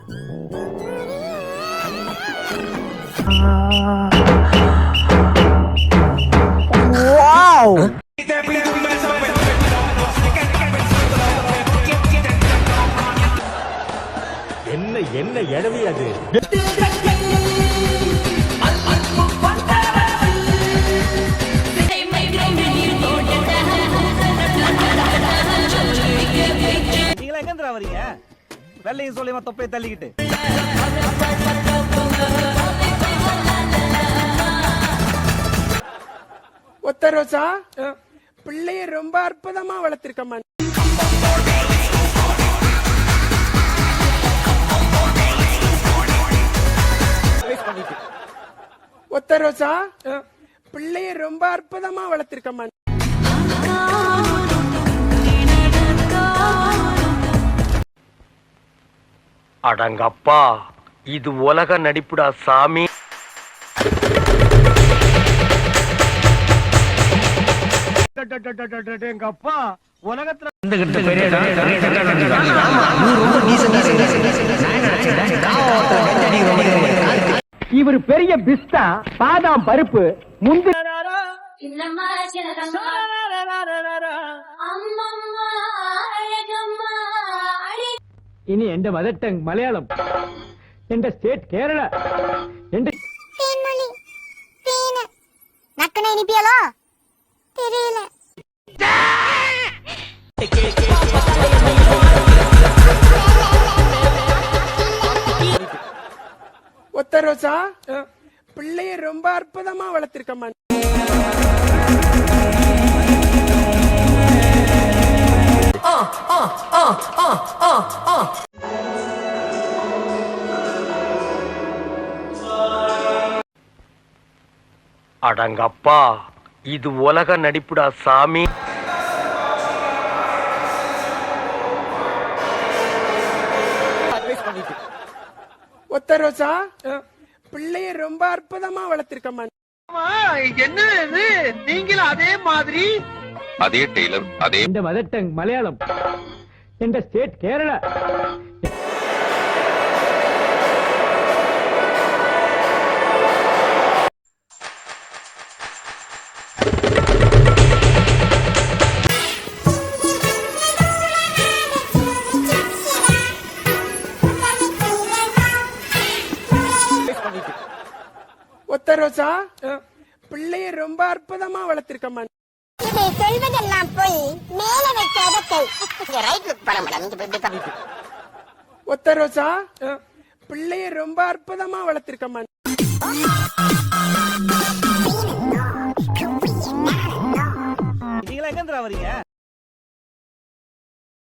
என்ன என்ன எடவி அது? நீங்களா எங்க வரீங்க? வெள்ளையும் சொல்லியமா தொப்பையை தள்ளிக்கிட்டு. ஒத்த ரோசா பிள்ளைய ரொம்ப அற்புதமா வளர்த்திருக்கம்மா. ஒத்த ரோசா பிள்ளைய ரொம்ப அற்புதமா வளர்த்திருக்கம்மா. அடங்கப்பா, இது உலக நடிப்புடா சாமி. எங்க அப்பா உலகத்துல இவர் பெரிய பிஸ்தா பாதாம் பருப்பு முந்து ഇനി എന്റെ മദർ ടങ് മലയാളം, എന്റെ സ്റ്റേറ്റ് കേരള, എന്റെ ஒத்த ரோசா பிள்ளைய ரொம்ப அற்புதமா வளர்த்திருக்கம்மா. அடங்கப்பா, இது உலக நடிப்புடா சாமி. ஒத்த ரோசா பிள்ளைய ரொம்ப அற்புதமா வளர்த்திருக்கம்மா. என்ன இது? நீங்களும் அதே மாதிரி அதே டெய்லர் அதே എന്റെ മദർ ടങ് മലയാളം, എന്റെ സ്റ്റേറ്റ് കേരള. ஒத்த ரோசா பிள்ளைய ரொம்ப அற்புதமா வளர்த்திருக்கம்மா. சொல்வதெல்லாம் போய் மேல வைக்காத கை. ரைட் லுக் பண்ண மேடம். ஒத்த ரோசா பிள்ளைய ரொம்ப அற்புதமா வளர்த்திருக்கம்மா. நீங்களா எங்க வரீங்க?